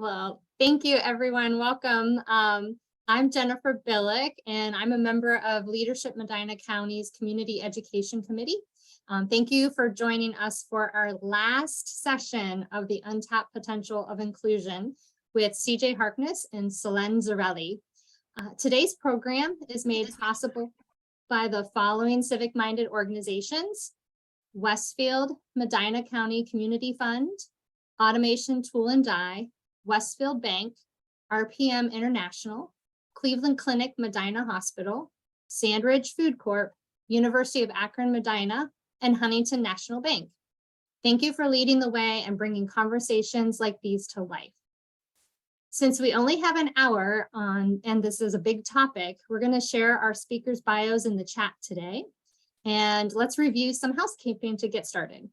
Well, thank you, everyone. Welcome. I'm Jennifer Billick, and I'm a member of Leadership Medina County's Community Education Committee. Thank you for joining us for our last session of the Untapped Potential of Inclusion with CJ Harkness and Selen Zarrelli. Today's program is made possible by the following civic-minded organizations: Westfield Medina County Community Fund, Automation Tool and Die, Westfield Bank, RPM International, Cleveland Clinic Medina Hospital, Sandridge Food Corp, University of Akron Medina, and Huntington National Bank. Thank you for leading the way and bringing conversations like these to life. Since we only have an hour on, and this is a big topic, we're going to share our speakers' bios in the chat today. And let's review some housekeeping to get started.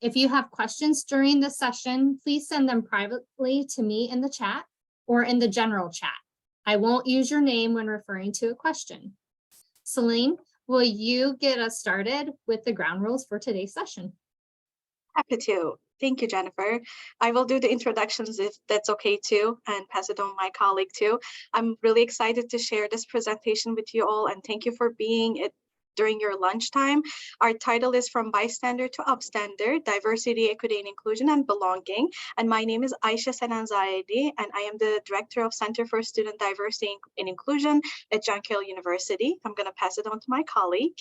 If you have questions during the session, please send them privately to me in the chat or in the general chat. I won't use your name when referring to a question. Celine, will you get us started with the ground rules for today's session? Happy to. Thank you, Jennifer. I will do the introductions if that's okay too, and pass it on to my colleague too. I'm really excited to share this presentation with you all, and thank you for being it during your lunchtime. Our title is From Bystander to Upstander, Diversity, Equity, and Inclusion and Belonging. And my name is Selen Zarrelli, and I am the Director of Center for Student Diversity and Inclusion at John Carroll University. I'm going to pass it on to my colleague.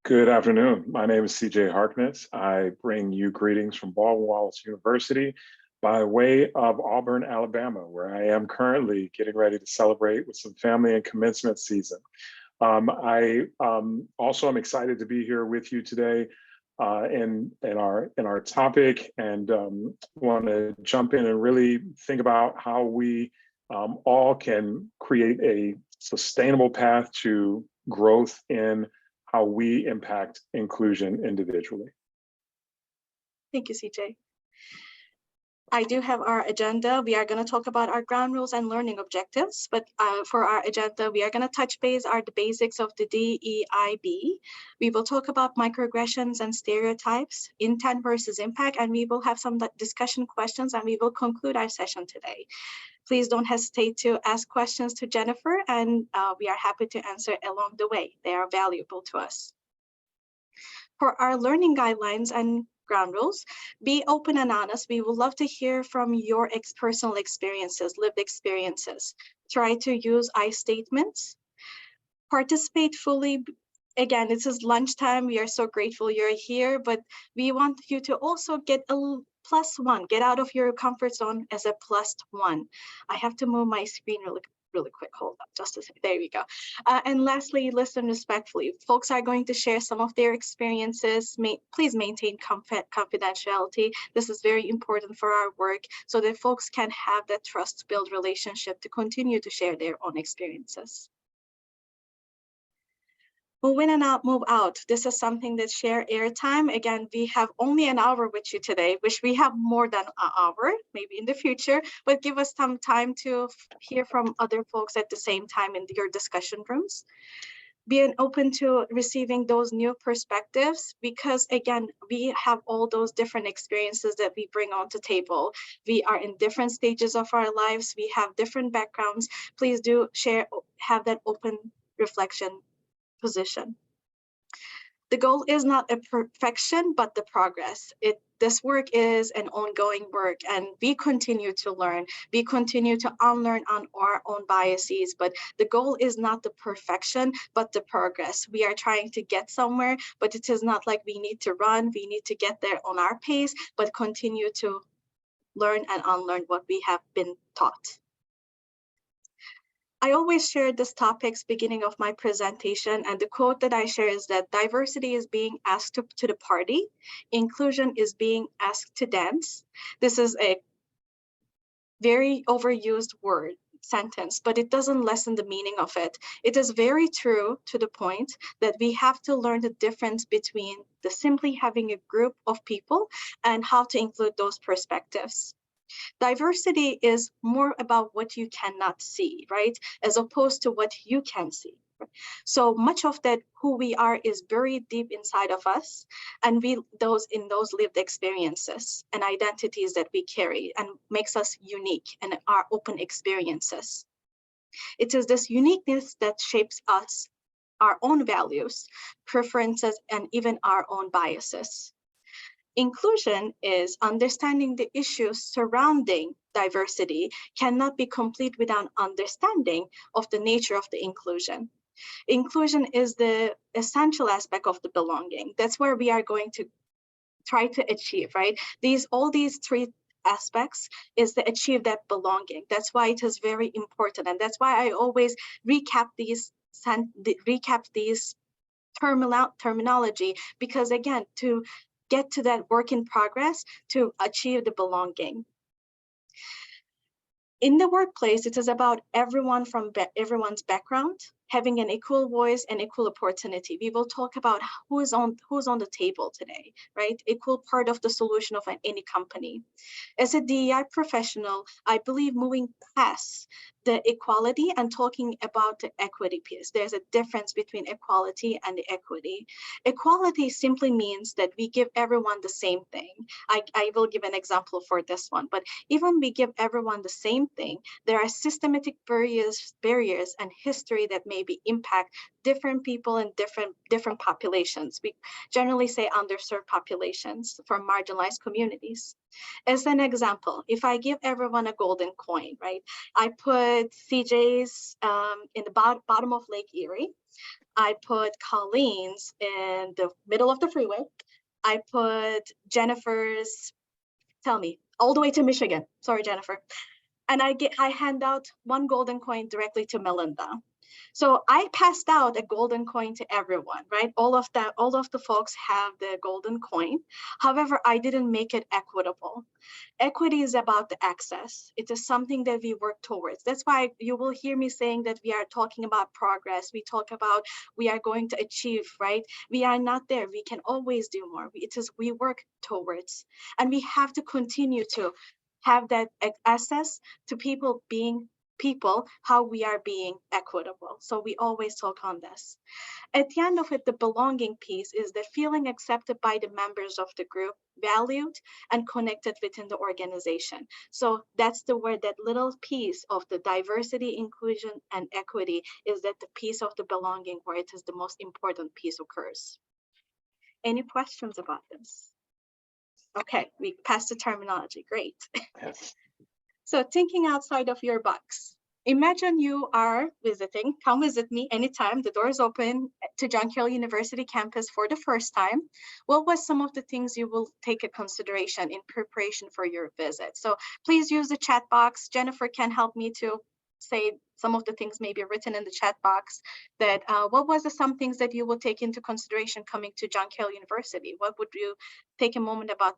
Good afternoon. My name is CJ Harkness. I bring you greetings from Boler University by way of Auburn, Alabama, where I am currently getting ready to celebrate with some family and commencement season. I also am excited to be here with you today in our topic, and want to jump in and really think about how we all can create a sustainable path to growth in how we impact inclusion individually. Thank you, CJ. I do have our agenda. We are going to talk about our ground rules and learning objectives, but for our agenda, we are going to touch base on the basics of the DEIB. We will talk about microaggressions and stereotypes, intent versus impact, and we will have some discussion questions, and we will conclude our session today. Please don't hesitate to ask questions to Jennifer, and we are happy to answer along the way. They are valuable to us. For our learning guidelines and ground rules, be open and honest. We would love to hear from your personal experiences, lived experiences. Try to use I statements. Participate fully. Again, this is lunchtime. We are so grateful you're here, but we want you to also get a +1. Get out of your comfort zone as a +1. I have to move my screen really quick. Hold up, just a second. There we go. And lastly, listen respectfully. Folks are going to share some of their experiences. Please maintain confidentiality. This is very important for our work, so that folks can have that trust-build relationship to continue to share their own experiences. Move in and out, move out. This is something that share airtime. Again, we have only an hour with you today. Wish we have more than an hour, maybe in the future, but give us some time to hear from other folks at the same time in your discussion rooms. Being open to receiving those new perspectives, because again, we have all those different experiences that we bring onto the table. We are in different stages of our lives. We have different backgrounds. Please do share, have that open reflection position. The goal is not a perfection, but the progress. This work is an ongoing work, and we continue to learn. We continue to unlearn on our own biases, but the goal is not the perfection, but the progress. We are trying to get somewhere, but it is not like we need to run. We need to get there on our pace, but continue to learn and unlearn what we have been taught. I always share this topics beginning of my presentation, and the quote that I share is that diversity is being asked to the party, inclusion is being asked to dance. This is a very overused sentence, but it doesn't lessen the meaning of it. It is very true to the point that we have to learn the difference between simply having a group of people and how to include those perspectives. Diversity is more about what you cannot see, right? As opposed to what you can see, So much of that who we are is buried deep inside of us, and those lived experiences and identities that we carry and makes us unique in our open experiences. It is this uniqueness that shapes us, our own values, preferences, and even our own biases. Inclusion is understanding the issues surrounding diversity cannot be complete without understanding of the nature of the inclusion. Inclusion is the essential aspect of the belonging. That's where we are going to try to achieve, right? All these three aspects is to achieve that belonging. That's why it is very important. And that's why I always recap these terminology, because again, to get to that work in progress, to achieve the belonging. In the workplace, it is about everyone from everyone's background having an equal voice and equal opportunity. We will talk about who's on the table today, right? Equal part of the solution of any company. As a DEI professional, I believe moving past the equality and talking about the equity piece. There's a difference between equality and the equity. Equality simply means that we give everyone the same thing. I will give an example for this one, but even we give everyone the same thing, there are systematic barriers and history that maybe impact different people in different populations. We generally say underserved populations for marginalized communities. As an example, if I give everyone a golden coin, right? I put CJ's in the bottom of Lake Erie. I put Colleen's in the middle of the freeway. I put Jennifer's, tell me, all the way to Michigan. Sorry, Jennifer. And I hand out one golden coin directly to Melinda. So I passed out a golden coin to everyone, right? All of the folks have the golden coin. However, I didn't make it equitable. Equity is about the access. It is something that we work towards. That's why you will hear me saying that we are talking about progress. We talk about we are going to achieve, right? We are not there. We can always do more. We work towards, and we have to continue to have that access to people being people, how we are being equitable. So we always talk on this. At the end of it, the belonging piece is the feeling accepted by the members of the group, valued and connected within the organization. So that's the word, that little piece of the diversity, inclusion, and equity is that the piece of the belonging where it is the most important piece occurs. Any questions about this? Okay, we passed the terminology, great. Yes. So thinking outside of your box. Imagine you are visiting, come visit me anytime, the door is open to John Carroll University campus for the first time. What was some of the things you will take a consideration in preparation for your visit? So please use the chat box. Jennifer can help me to say some of the things maybe written in the chat box, that what was some things that you will take into consideration coming to John Carroll University? What would you take a moment about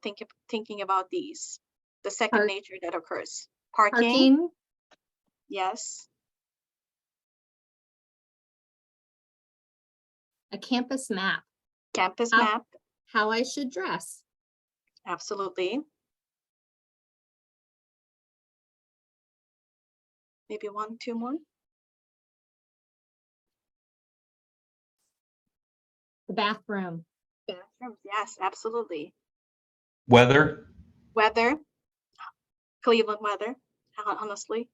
thinking about these? The second nature that occurs. Parking. Yes. A campus map. Campus map. How I should dress. Absolutely. Maybe one, two more. The bathroom. Bathrooms, yes, absolutely. Weather. Weather. Cleveland weather, honestly.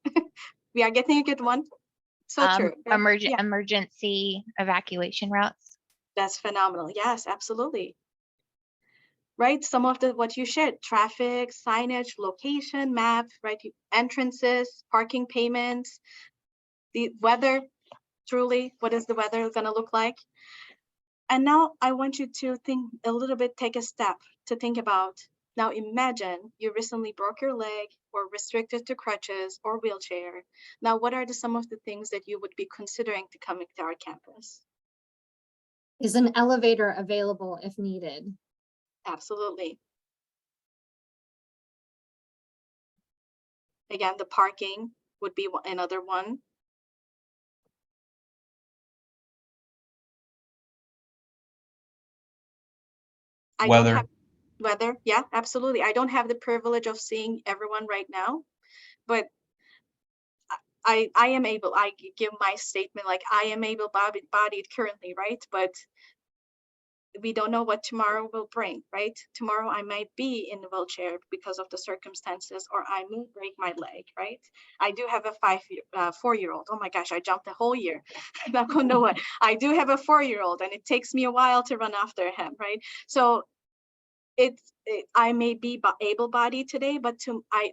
We are getting a good one. So true. Emergency evacuation routes. That's phenomenal. Yes, absolutely. Right, some of what you shared, traffic, signage, location, map, right, entrances, parking payments, the weather, truly, what is the weather going to look like? And now I want you to think a little bit, take a step to think about, now imagine you recently broke your leg or restricted to crutches or wheelchair. Now, what are some of the things that you would be considering to coming to our campus? Is an elevator available if needed? Absolutely. Again, the parking would be another one. Weather. Weather, yeah, absolutely. I don't have the privilege of seeing everyone right now, but I am able, I give my statement like I am able-bodied currently, right? But we don't know what tomorrow will bring, right? Tomorrow I might be in the wheelchair because of the circumstances, or I may break my leg, right? I do have a 4-year-old. Oh my gosh, I jumped a whole year. Not gonna know what. I do have a 4-year-old, and it takes me a while to run after him, right? So I may be able-bodied today, but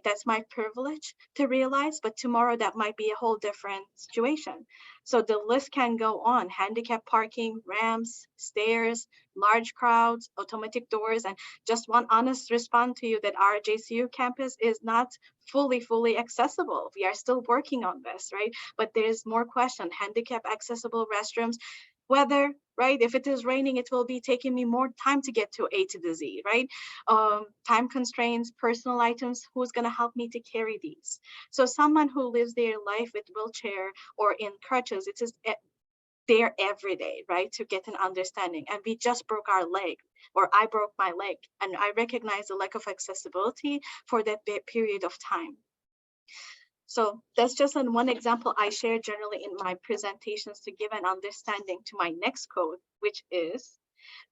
that's my privilege to realize, but tomorrow that might be a whole different situation. So the list can go on: handicap parking, ramps, stairs, large crowds, automatic doors. And just one honest response to you that our JCU campus is not fully accessible. We are still working on this, right? But there's more question: handicap accessible restrooms, weather, right? If it is raining, it will be taking me more time to get to A to the Z, right? Time constraints, personal items, who's gonna help me to carry these? So someone who lives their life with wheelchair or in crutches, it is there every day, right? To get an understanding. And we just broke our leg, or I broke my leg, and I recognize the lack of accessibility for that period of time. So that's just one example I share generally in my presentations to give an understanding to my next quote, which is,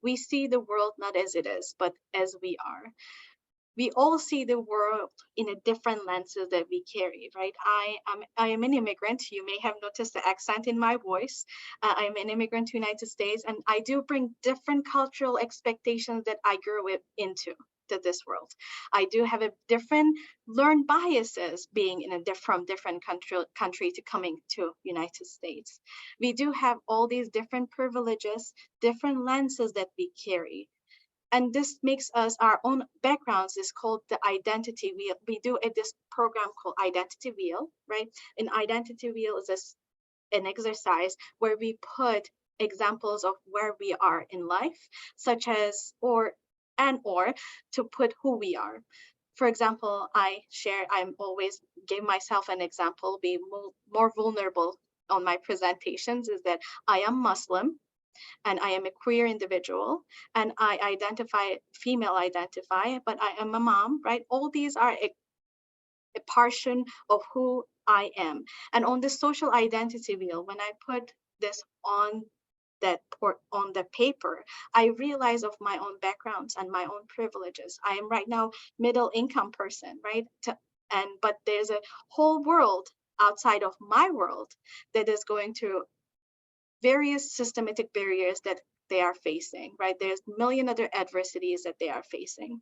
we see the world not as it is, but as we are. We all see the world in a different lenses that we carry, right? I am an immigrant. You may have noticed the accent in my voice. I'm an immigrant to the United States, and I do bring different cultural expectations that I grew up into to this world. I do have a different learned biases being from different country to coming to United States. We do have all these different privileges, different lenses that we carry. And this makes us, our own backgrounds is called the identity wheel. We do this program called Identity Wheel, right? An identity wheel is an exercise where we put examples of where we are in life, such as, or to put who we are. For example, I'm always give myself an example, be more vulnerable on my presentations, is that I am Muslim, and I am a queer individual, and I female identify, but I am a mom, right? All these are a portion of who I am. And on the social identity wheel, when I put this on the paper, I realize of my own backgrounds and my own privileges. I am right now middle income person, right? But there's a whole world outside of my world that is going through various systematic barriers that they are facing, right? There's a million other adversities that they are facing.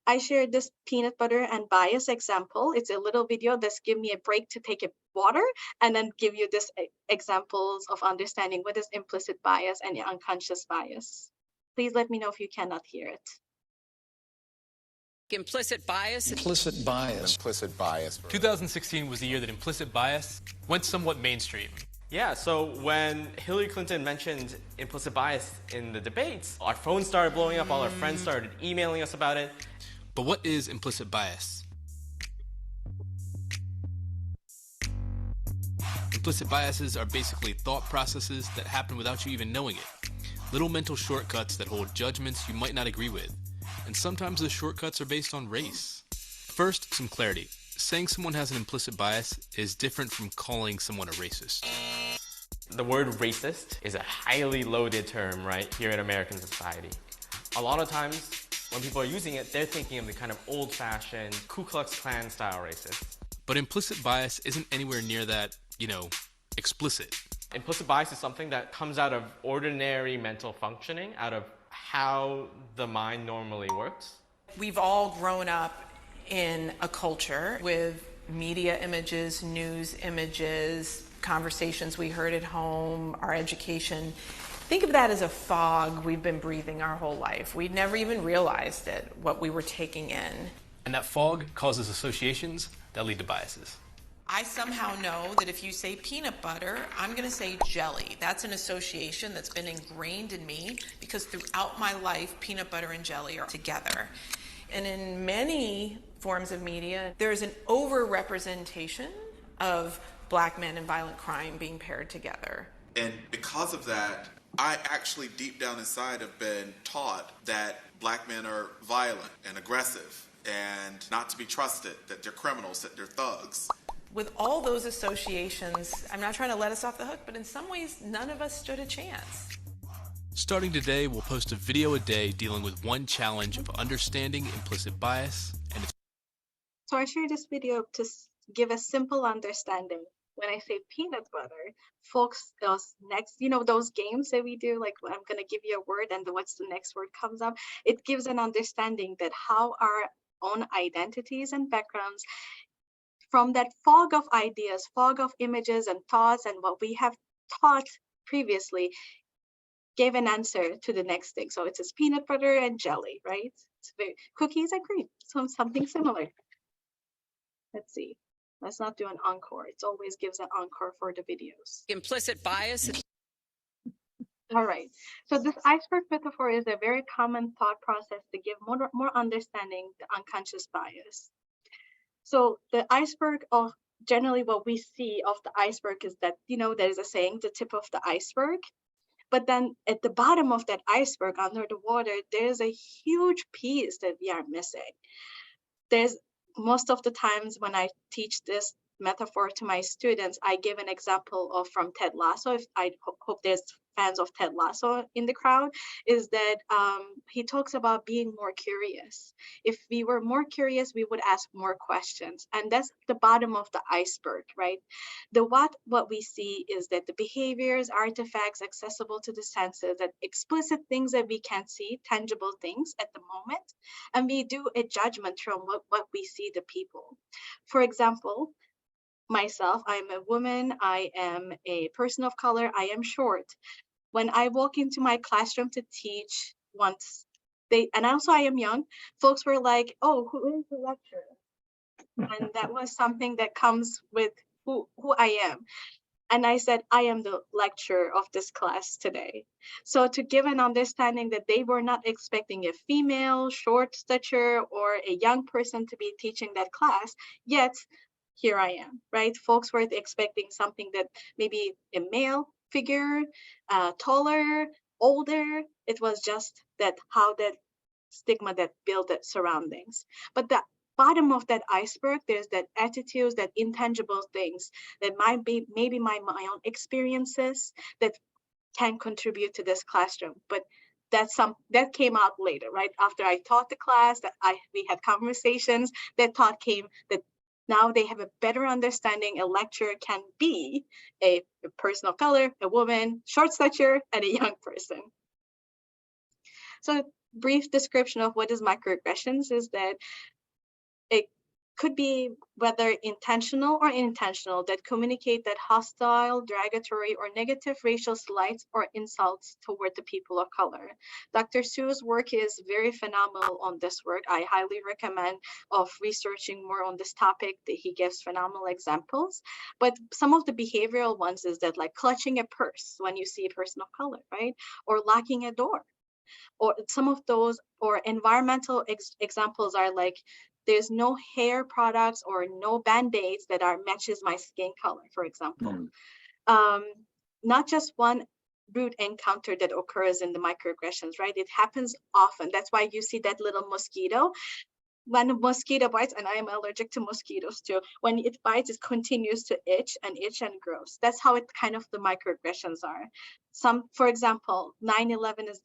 I shared this peanut butter and bias example. It's a little video that's give me a break to take a water and then give you this examples of understanding what is implicit bias and unconscious bias. Please let me know if you cannot hear it. Implicit bias. Implicit bias. Implicit bias. 2016 was the year that implicit bias went somewhat mainstream. Yeah, so when Hillary Clinton mentioned implicit bias in the debates, our phones started blowing up, all our friends started emailing us about it. But what is implicit bias? Implicit biases are basically thought processes that happen without you even knowing it. Little mental shortcuts that hold judgments you might not agree with. And sometimes the shortcuts are based on race. First, some clarity. Saying someone has an implicit bias is different from calling someone a racist. The word racist is a highly loaded term, right, here in American society. A lot of times, when people are using it, they're thinking of the kind of old-fashioned Ku Klux Klan style racist. But implicit bias isn't anywhere near that, explicit. Implicit bias is something that comes out of ordinary mental functioning, out of how the mind normally works. We've all grown up in a culture with media images, news images, conversations we heard at home, our education. Think of that as a fog we've been breathing our whole life. We never even realized it, what we were taking in. And that fog causes associations that lead to biases. I somehow know that if you say peanut butter, I'm going to say jelly. That's an association that's been ingrained in me because throughout my life, peanut butter and jelly are together. And in many forms of media, there's an over-representation of Black men and violent crime being paired together. And because of that, I actually deep down inside have been taught that Black men are violent and aggressive and not to be trusted, that they're criminals, that they're thugs. with all those associations, I'm not trying to let us off the hook, but in some ways, none of us stood a chance. Starting today, we'll post a video a day dealing with one challenge of understanding implicit bias and its. So I share this video to give a simple understanding. When I say peanut butter, folks, those next, those games that we do, like I'm going to give you a word and what's the next word comes up. It gives an understanding that how our own identities and backgrounds, from that fog of ideas, fog of images and thoughts and what we have taught previously, gave an answer to the next thing. So it's peanut butter and jelly, right? It's cookies and cream, so something similar. Let's see. Let's not do an encore. It always gives an encore for the videos. Implicit bias. All right. So this iceberg metaphor is a very common thought process to give more understanding the unconscious bias. So the iceberg of generally what we see of the iceberg is that, there's a saying, the tip of the iceberg. But then at the bottom of that iceberg under the water, there's a huge piece that we are missing. There's most of the times when I teach this metaphor to my students, I give an example of from Ted Lasso. If I hope there's fans of Ted Lasso in the crowd, is that he talks about being more curious. If we were more curious, we would ask more questions, and that's the bottom of the iceberg, right? What we see is that the behaviors, artifacts accessible to the senses, that explicit things that we can see, tangible things at the moment, and we do a judgment from what we see the people. For example, myself, I'm a woman, I am a person of color, I am short. When I walk into my classroom to teach once, and also I am young, folks were like, oh, who is the lecturer? And that was something that comes with who I am. And I said, I am the lecturer of this class today. So to give an understanding that they were not expecting a female, short stature, or a young person to be teaching that class, yet here I am, right? Folks were expecting something that maybe a male figure, taller, older. It was just that how that stigma that built that surroundings. But the bottom of that iceberg, there's that attitudes, that intangible things that might be maybe my own experiences that can contribute to this classroom. But that came out later, right? After I taught the class, we had conversations, that thought came that now they have a better understanding. A lecturer can be a person of color, a woman, short stature, and a young person. So brief description of what is microaggressions is that it could be whether intentional or unintentional that communicate that hostile, derogatory, or negative racial slights or insults toward the people of color. Dr. Su's work is very phenomenal on this work. I highly recommend of researching more on this topic. That he gives phenomenal examples. But some of the behavioral ones is that like clutching a purse when you see a person of color, right? Or locking a door. Or some of those, or environmental examples are like, there's no hair products or no band-aids that matches my skin color, for example. Not just one rude encounter that occurs in the microaggressions, right? It happens often. That's why you see that little mosquito. When a mosquito bites, and I am allergic to mosquitoes too, when it bites, it continues to itch and grows. That's how it kind of the microaggressions are. For example, 9/11 is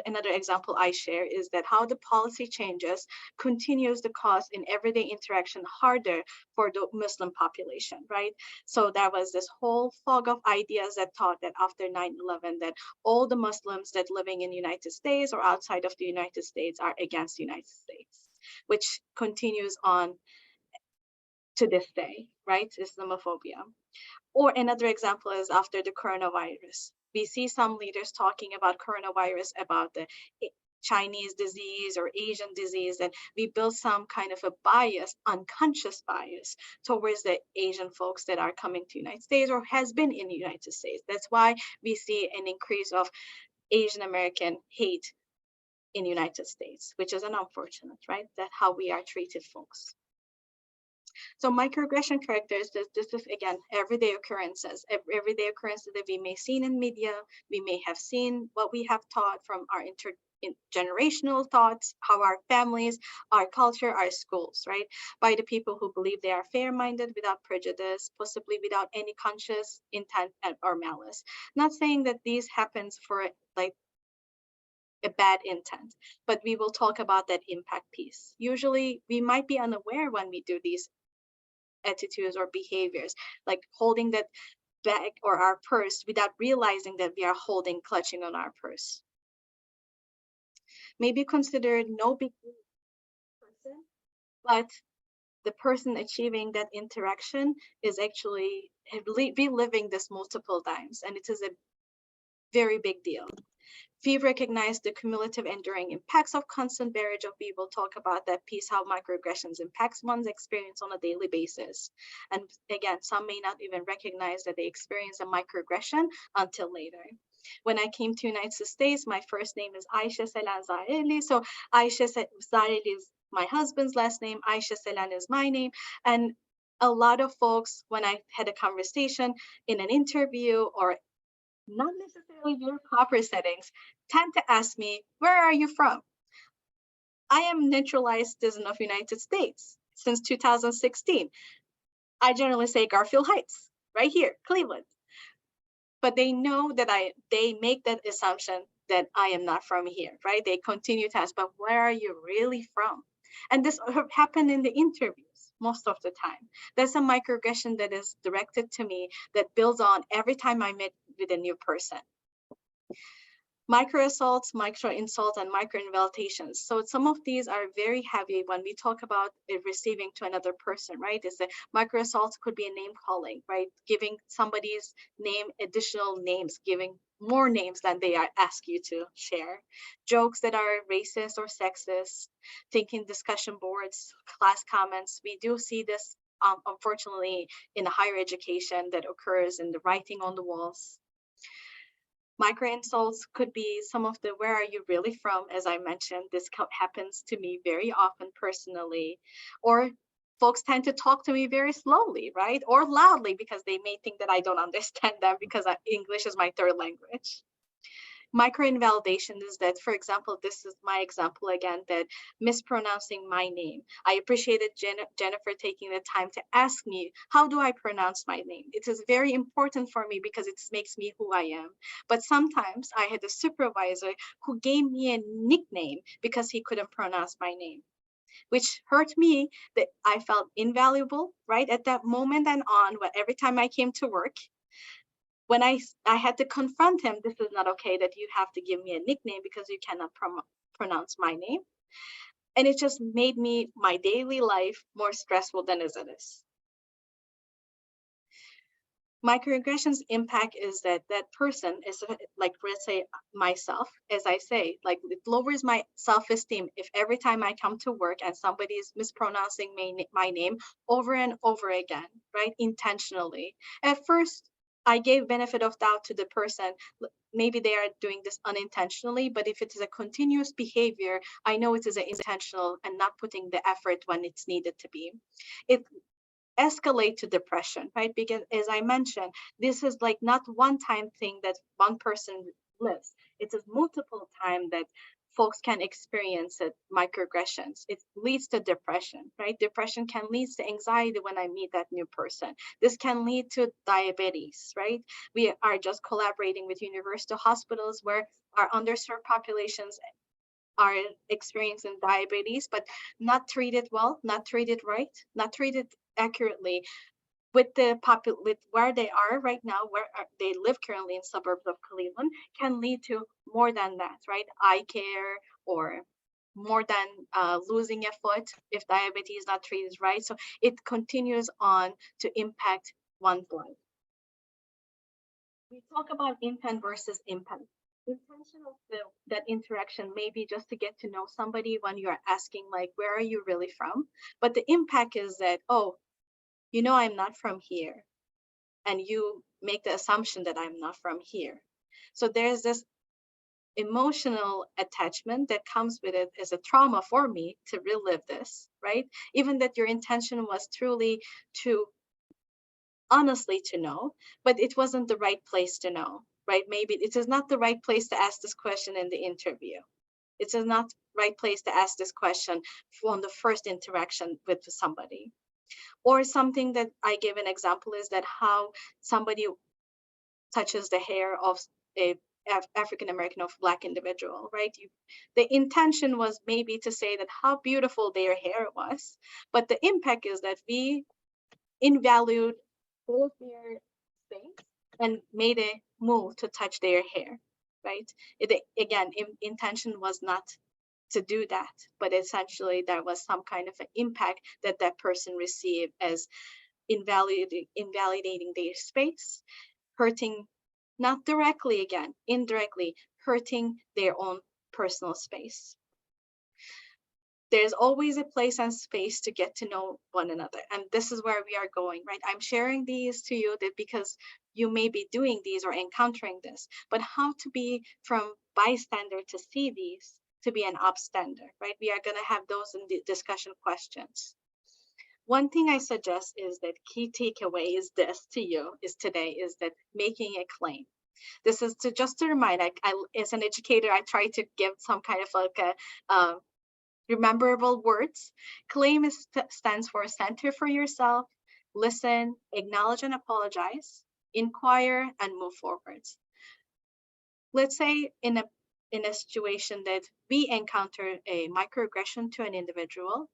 another example I share is that how the policy changes continues to cause in everyday interaction harder for the Muslim population, right? So there was this whole fog of ideas that thought that after 9/11 that all the Muslims that living in the United States or outside of the United States are against the United States, which continues on to this day, right? Islamophobia. Or another example is after the coronavirus. We see some leaders talking about coronavirus, about the Chinese disease or Asian disease, and we build some kind of a bias, unconscious bias towards the Asian folks that are coming to the United States or has been in the United States. That's why we see an increase of Asian American hate in the United States, which is an unfortunate, right? That's how we are treated, folks. So microaggression characters, this is again, everyday occurrences that we may see in media, we may have seen what we have taught from our generational thoughts, how our families, our culture, our schools, right? By the people who believe they are fair-minded without prejudice, possibly without any conscious intent or malice. Not saying that these happens for like a bad intent, but we will talk about that impact piece. Usually we might be unaware when we do these attitudes or behaviors, like holding that bag or our purse without realizing that we are clutching on our purse. Maybe considered no big person, but the person achieving that interaction is actually reliving this multiple times, and it is a very big deal. We recognize the cumulative enduring impacts of constant barrage of we will talk about that piece, how microaggressions impacts one's experience on a daily basis. And again, some may not even recognize that they experience a microaggression until later. When I came to United States, my first name is Ege Selen Zarrelli. So Ege Zarrelli is my husband's last name, Ege Selen is my name. And a lot of folks, when I had a conversation in an interview or not necessarily very proper settings, tend to ask me, where are you from? I am naturalized citizen of United States since 2016. I generally say Garfield Heights, right here, Cleveland. But they know that they make that assumption that I am not from here, right? They continue to ask, but where are you really from? And this happened in the interviews most of the time. There's a microaggression that is directed to me that builds on every time I meet with a new person. Micro assaults, micro insults, and micro invalidations. So some of these are very heavy when we talk about receiving to another person, right? Is that micro assaults could be a name calling, right? Giving somebody's name additional names, giving more names than they ask you to share. Jokes that are racist or sexist, thinking discussion boards, class comments. We do see this unfortunately in higher education that occurs in the writing on the walls. Micro insults could be some of the where are you really from, as I mentioned. This happens to me very often personally, or folks tend to talk to me very slowly, right? Or loudly because they may think that I don't understand them because English is my third language. Micro invalidation is that, for example, this is my example again, that mispronouncing my name. I appreciated Jennifer taking the time to ask me, how do I pronounce my name? It is very important for me because it makes me who I am. But sometimes I had a supervisor who gave me a nickname because he couldn't pronounce my name, which hurt me, that I felt invaluable, right? At that moment and on, every time I came to work, when I had to confront him, this is not okay that you have to give me a nickname because you cannot pronounce my name. And it just made my daily life more stressful than as it is. Microaggressions impact is that person is like, let's say myself, as I say, like it lowers my self-esteem if every time I come to work and somebody is mispronouncing my name over and over again, right? Intentionally. At first, I gave benefit of doubt to the person. Maybe they are doing this unintentionally, but if it is a continuous behavior, I know it is intentional and not putting the effort when it's needed to be. It escalate to depression, right? Because as I mentioned, this is like not one-time thing that one person lives. It is multiple time that folks can experience it, microaggressions. It leads to depression, right? Depression can lead to anxiety when I meet that new person. This can lead to diabetes, right? We are just collaborating with university hospitals where our underserved populations are experiencing diabetes, but not treated well, not treated right, not treated accurately. With with where they are right now, they live currently in suburbs of Cleveland, can lead to more than that, right? Eye care or more than losing a foot if diabetes is not treated right. So it continues on to impact one's life. We talk about intent versus impact. Intention of that interaction may be just to get to know somebody when you're asking like, where are you really from? But the impact is that, oh, you know, I'm not from here. And you make the assumption that I'm not from here. So there's this emotional attachment that comes with it as a trauma for me to relive this, right? Even that your intention was truly to honestly to know, but it wasn't the right place to know, right? Maybe it is not the right place to ask this question in the interview. It is not the right place to ask this question from the first interaction with somebody. Or something that I give an example is that how somebody touches the hair of a African American or Black individual, right? The intention was maybe to say that how beautiful their hair was, but the impact is that we invalued all of their space and made a move to touch their hair, right? Again, intention was not to do that, but essentially there was some kind of an impact that that person received as invalidating their space, hurting, not directly again, indirectly hurting their own personal space. There's always a place and space to get to know one another. And this is where we are going, right? I'm sharing these to you that because you may be doing these or encountering this, but how to be from bystander to see these, to be an upstander, right? We are going to have those in the discussion questions. One thing I suggest is that key takeaway is this to you is today is that making a claim. This is to just to remind, I as an educator, I try to give some kind of like a rememberable words. Claim stands for center for yourself, listen, acknowledge and apologize, inquire, and move forwards. Let's say in a situation that we encounter a microaggression to an individual,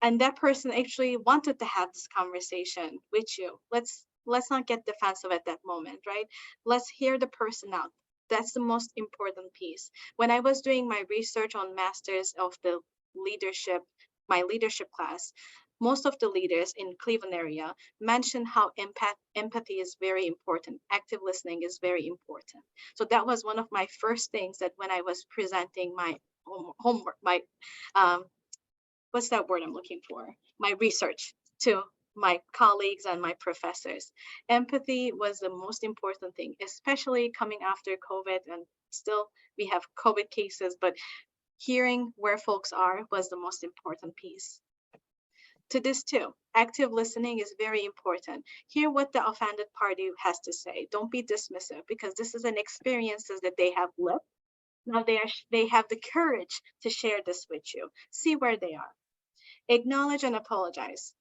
and that person actually wanted to have this conversation with you. Let's not get defensive at that moment, right? Let's hear the person out. That's the most important piece. When I was doing my research on masters of the leadership, my leadership class, most of the leaders in Cleveland area mentioned how empathy is very important. Active listening is very important. So that was one of my first things that when I was presenting my homework, my what's that word I'm looking for? My research to my colleagues and my professors. Empathy was the most important thing, especially coming after COVID, and still we have COVID cases, but hearing where folks are was the most important piece. To this too, active listening is very important. Hear what the offended party has to say. Don't be dismissive, because this is an experiences that they have lived. Now they have the courage to share this with you. See where they are. Acknowledge and apologize.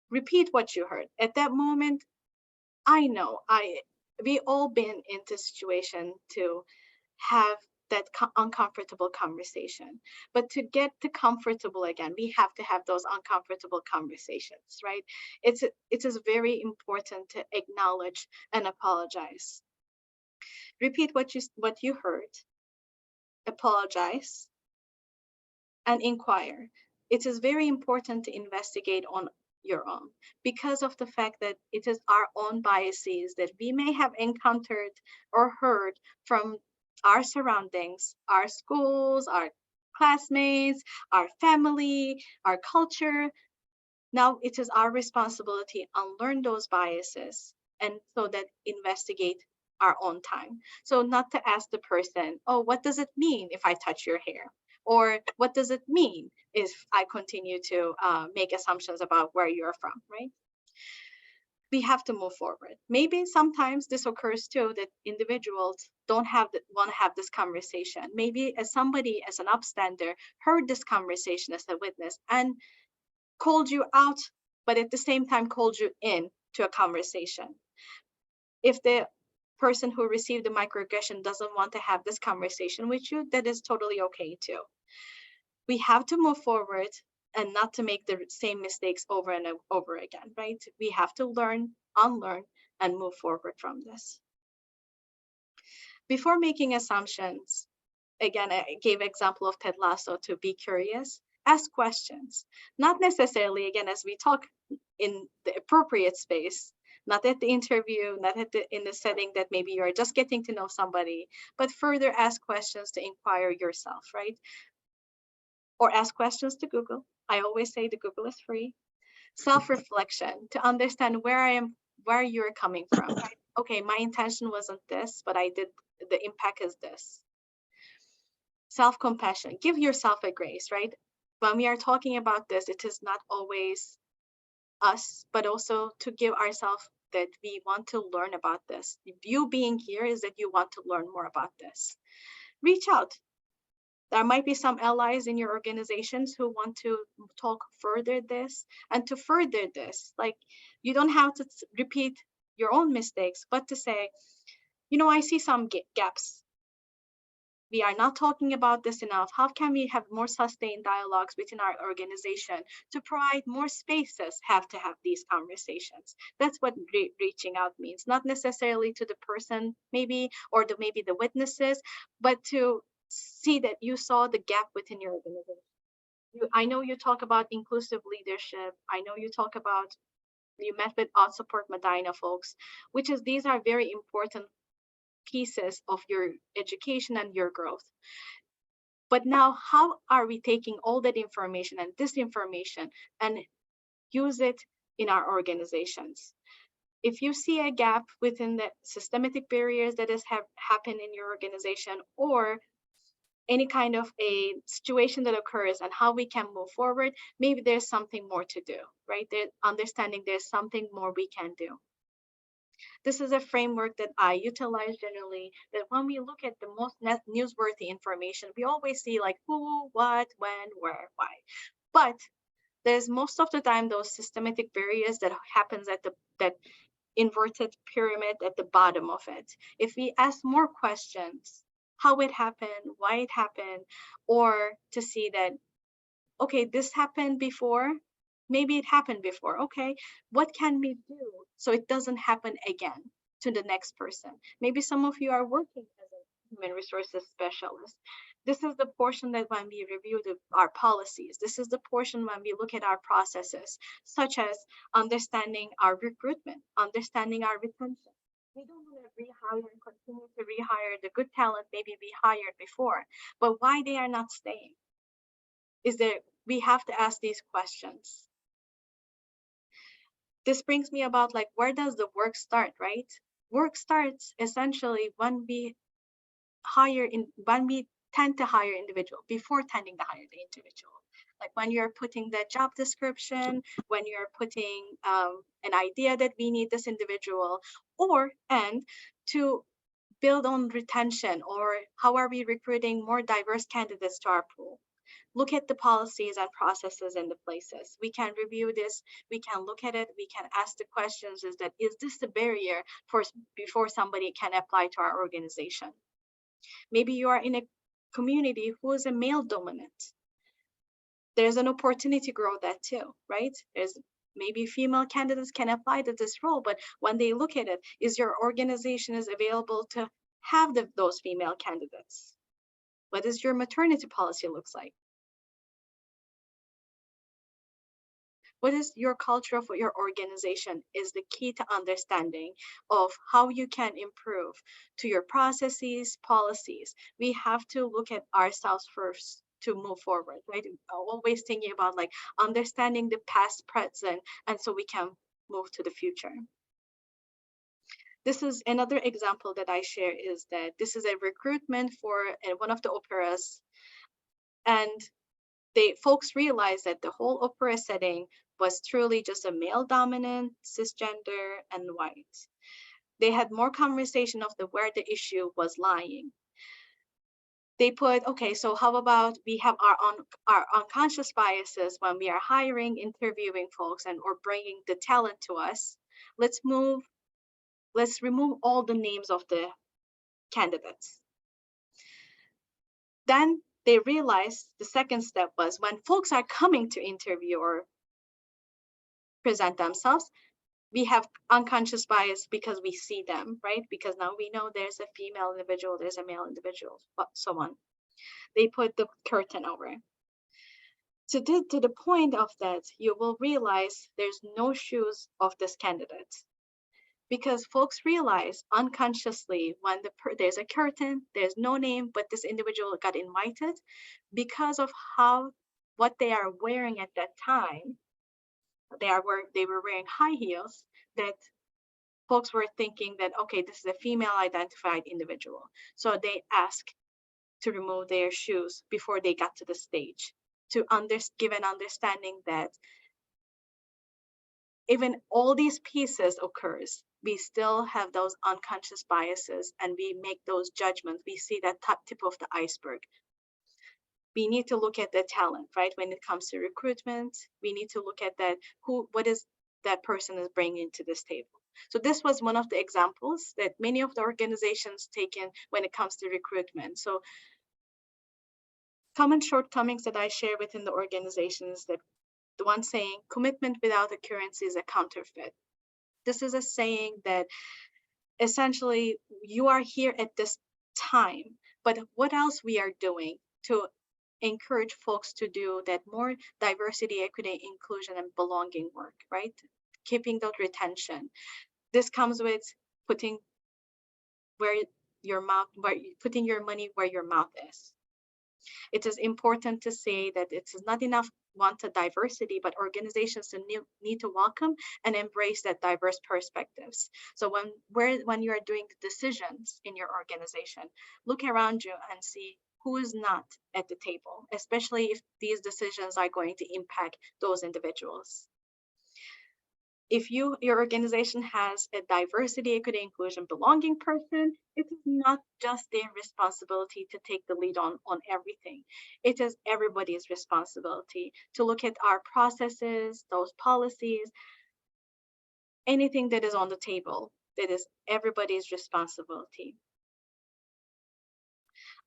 Repeat what you heard. At that moment, I know we all been into situation to have that uncomfortable conversation. But to get to comfortable again, we have to have those uncomfortable conversations, right? It is very important to acknowledge and apologize. Repeat what you heard. Apologize and inquire. It is very important to investigate on your own, because of the fact that it is our own biases that we may have encountered or heard from our surroundings, our schools, our classmates, our family, our culture. Now it is our responsibility to unlearn those biases, and so that investigate our own time. So not to ask the person, oh, what does it mean if I touch your hair? Or what does it mean if I continue to make assumptions about where you're from, right? We have to move forward. Maybe sometimes this occurs too, that individuals don't want to have this conversation. Maybe as somebody, as an upstander, heard this conversation as a witness and called you out, but at the same time called you in to a conversation. If the person who received the microaggression doesn't want to have this conversation with you, that is totally okay too. We have to move forward and not to make the same mistakes over and over again, right? We have to learn, unlearn, and move forward from this. Before making assumptions, again, I gave example of Ted Lasso to be curious, ask questions. Not necessarily, again, as we talk in the appropriate space, not at the interview, not in the setting that maybe you're just getting to know somebody, but further ask questions to inquire yourself, right? Or ask questions to Google. I always say the Google is free. Self-reflection to understand where you're coming from, right? Okay, my intention wasn't this, but the impact is this. self-compassion. Give yourself a grace, right? When we are talking about this, it is not always us, but also to give ourselves that we want to learn about this. You being here is that you want to learn more about this. Reach out. There might be some allies in your organizations who want to talk further this and to further this. Like, you don't have to repeat your own mistakes, but to say, you know, I see some gaps. We are not talking about this enough. How can we have more sustained dialogues within our organization to provide more spaces to have these conversations? That's what reaching out means, not necessarily to the person maybe, or maybe the witnesses, but to see that you saw the gap within your organization. I know you talk about inclusive leadership. I know you talk about, you met with Support Medina folks, which is, these are very important pieces of your education and your growth. But now, how are we taking all that information and this information and use it in our organizations? If you see a gap within the systematic barriers that has happened in your organization, or any kind of a situation that occurs and how we can move forward, maybe there's something more to do, right? Understanding there's something more we can do. This is a framework that I utilize generally, that when we look at the most newsworthy information, we always see like who, what, when, where, why. But there's most of the time those systematic barriers that happens at that inverted pyramid at the bottom of it. If we ask more questions, how it happened, why it happened, or to see that, okay, this happened before, maybe it happened before, okay, what can we do so it doesn't happen again to the next person? Maybe some of you are working as a human resources specialist. This is the portion that when we review our policies, this is the portion when we look at our processes, such as understanding our recruitment, understanding our retention. We don't want to rehire and continue to rehire the good talent maybe we hired before, but why they are not staying? Is there, we have to ask these questions. This brings me about like, where does the work start, right? Work starts essentially when we tend to hire individual, before tending to hire the individual. Like when you're putting the job description, when you're putting an idea that we need this individual, and to build on retention, or how are we recruiting more diverse candidates to our pool? Look at the policies and processes in the places. We can review this, we can look at it, we can ask the questions, is this the barrier before somebody can apply to our organization? Maybe you are in a community who is a male dominant. There's an opportunity to grow that too, right? There's maybe female candidates can apply to this role, but when they look at it, is your organization is available to have those female candidates? What does your maternity policy looks like? What is your culture of your organization is the key to understanding of how you can improve to your processes, policies. We have to look at ourselves first to move forward, right? Always thinking about like understanding the past, present, and so we can move to the future. This is another example that I share, is that this is a recruitment for one of the operas, and folks realized that the whole opera setting was truly just a male dominant, cisgender, and white. They had more conversation of where the issue was lying. They put, okay, so how about we have our unconscious biases when we are hiring, interviewing folks, or bringing the talent to us. Let's remove all the names of the candidates. Then they realized the second step was, when folks are coming to interview or present themselves, we have unconscious bias because we see them, right? Because now we know there's a female individual, there's a male individual, so on. They put the curtain over. So to the point of that, you will realize there's no shoes of this candidate. Because folks realize unconsciously when there's a curtain, there's no name, but this individual got invited because of what they are wearing at that time. They were wearing high heels, that folks were thinking that, okay, this is a female identified individual. So they ask to remove their shoes before they got to the stage, to give an understanding that even all these pieces occurs, we still have those unconscious biases and we make those judgments. We see that top tip of the iceberg. We need to look at the talent, right? When it comes to recruitment, we need to look at that, what is that person is bringing to this table. So this was one of the examples that many of the organizations take in when it comes to recruitment. So common shortcomings that I share within the organizations, that the one saying, commitment without a currency is a counterfeit. This is a saying that essentially you are here at this time, but what else we are doing to encourage folks to do that more diversity, equity, inclusion, and belonging work, right? Keeping that retention. This comes with putting putting your money where your mouth is. It is important to say that it's not enough wanted diversity, but organizations need to welcome and embrace that diverse perspectives. So when you are doing decisions in your organization, look around you and see who is not at the table, especially if these decisions are going to impact those individuals. If your organization has a diversity, equity, inclusion, belonging person, it is not just their responsibility to take the lead on everything. It is everybody's responsibility to look at our processes, those policies, anything that is on the table. That is everybody's responsibility.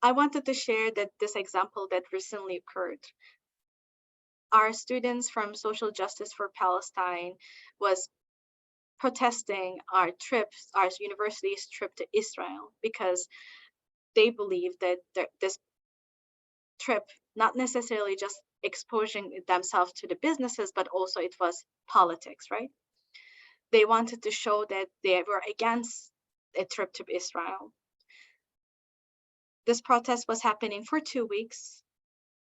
I wanted to share this example that recently occurred. Our students from Social Justice for Palestine was protesting our university's trip to Israel, because they believe that this trip, not necessarily just exposing themselves to the businesses, but also it was politics, right? They wanted to show that they were against a trip to Israel. This protest was happening for 2 weeks.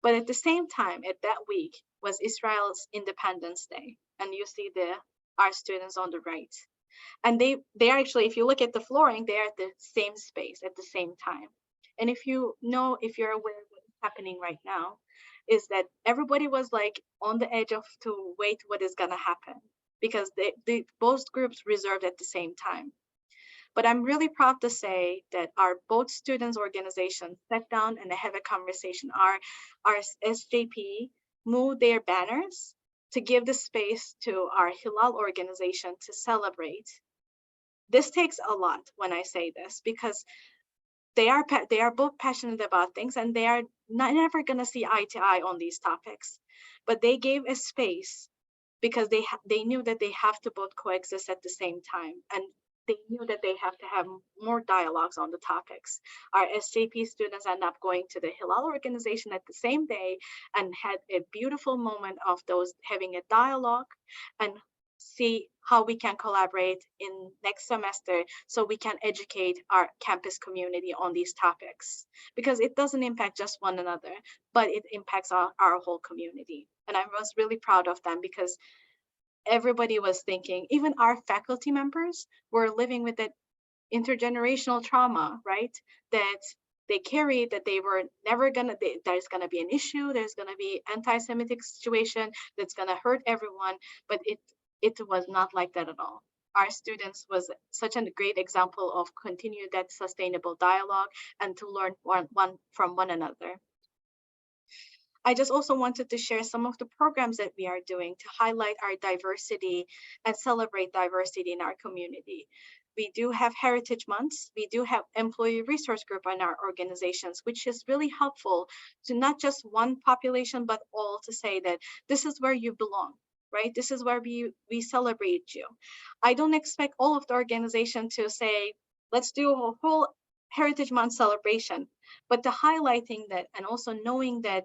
But at the same time, at that week was Israel's Independence Day. And you see our students on the right. And they are actually, if you look at the flooring, they are at the same space at the same time. And if you're aware of what's happening right now, is that everybody was like on the edge to wait what is gonna happen, because both groups reserved at the same time. But I'm really proud to say that our both students organizations sat down and have a conversation. Our SJP moved their banners to give the space to our Hilal organization to celebrate. This takes a lot when I say this, because they are both passionate about things and they are never gonna see eye to eye on these topics. But they gave a space because they knew that they have to both coexist at the same time. And they knew that they have to have more dialogues on the topics. Our SJP students end up going to the Hilal organization at the same day and had a beautiful moment of those having a dialogue and see how we can collaborate in next semester so we can educate our campus community on these topics, because it doesn't impact just one another, but it impacts our whole community. And I was really proud of them, because everybody was thinking, even our faculty members were living with that intergenerational trauma, right? That they carried, that they were never there's gonna be an issue, there's gonna be anti-Semitic situation that's gonna hurt everyone, but it was not like that at all. Our students was such a great example of continue that sustainable dialogue and to learn one from one another. I just also wanted to share some of the programs that we are doing to highlight our diversity and celebrate diversity in our community. We do have Heritage Months. We do have Employee Resource Group in our organizations, which is really helpful to not just one population, but all, to say that this is where you belong, right? This is where we celebrate you. I don't expect all of the organization to say, let's do a whole Heritage Month celebration, but the highlighting that, and also knowing that,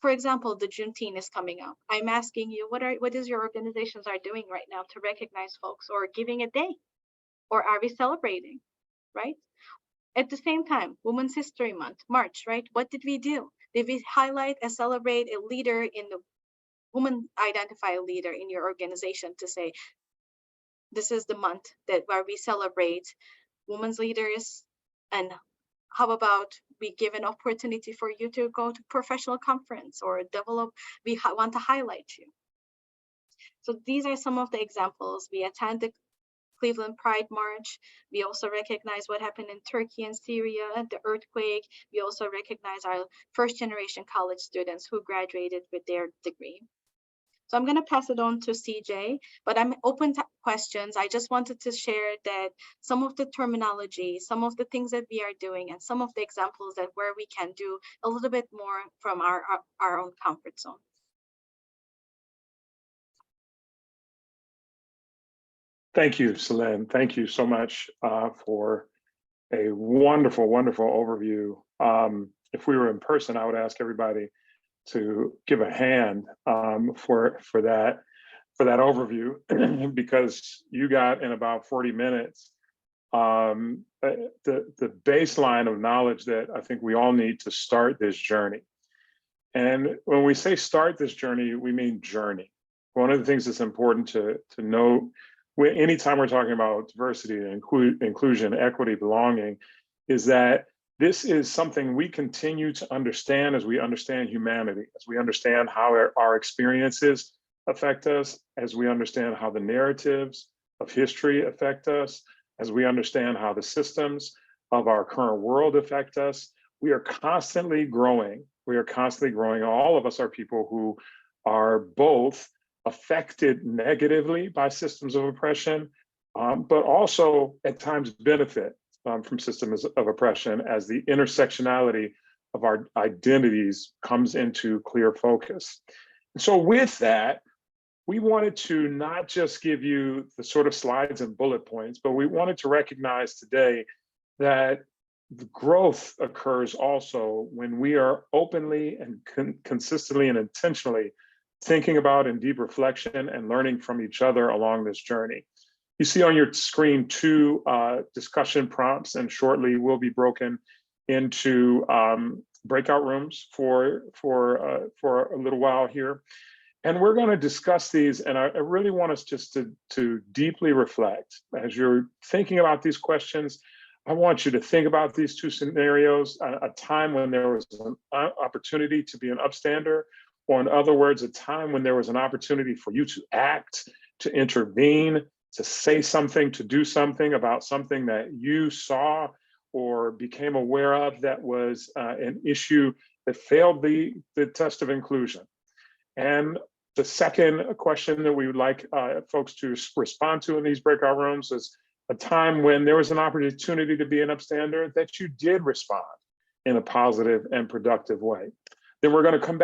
for example, the Juneteenth is coming up. I'm asking you, what is your organizations are doing right now to recognize folks, or giving a day, or are we celebrating, right? At the same time, Women's History Month, March, right? What did we do? Did we highlight and celebrate a leader in the woman, identify a leader in your organization to say, this is the month where we celebrate women's leaders and How about we give an opportunity for you to go to professional conference or develop, we want to highlight you. So these are some of the examples. We attend the Cleveland Pride March. We also recognize what happened in Turkey and Syria, the earthquake. We also recognize our first generation college students who graduated with their degree. So I'm going to pass it on to CJ, but I'm open to questions. I just wanted to share that some of the terminology, some of the things that we are doing, and some of the examples that where we can do a little bit more from our own comfort zone. Thank you, Selen. Thank you so much for a wonderful, wonderful overview. If we were in person, I would ask everybody to give a hand for that overview, because you got in about 40 minutes the baseline of knowledge that I think we all need to start this journey. And when we say start this journey, we mean journey. One of the things that's important to note, anytime we're talking about diversity and inclusion, equity, belonging, is that this is something we continue to understand as we understand humanity, as we understand how our experiences affect us, as we understand how the narratives of history affect us, as we understand how the systems of our current world affect us. We are constantly growing. We are constantly growing. All of us are people who are both affected negatively by systems of oppression, but also at times benefit from systems of oppression as the intersectionality of our identities comes into clear focus. And so with that, we wanted to not just give you the sort of slides and bullet points, but we wanted to recognize today that the growth occurs also when we are openly and consistently and intentionally thinking about in deep reflection and learning from each other along this journey. You see on your screen 2 discussion prompts, and shortly we'll be broken into breakout rooms for a little while here. And we're going to discuss these, and I really want us just to deeply reflect. As you're thinking about these questions, I want you to think about these 2 scenarios, a time when there was an opportunity to be an upstander, or in other words, a time when there was an opportunity for you to act, to intervene, to say something, to do something about something that you saw or became aware of that was an issue that failed the test of inclusion. And the second question that we would like folks to respond to in these breakout rooms is a time when there was an opportunity to be an upstander that you did respond in a positive and productive way. Then we're going to come back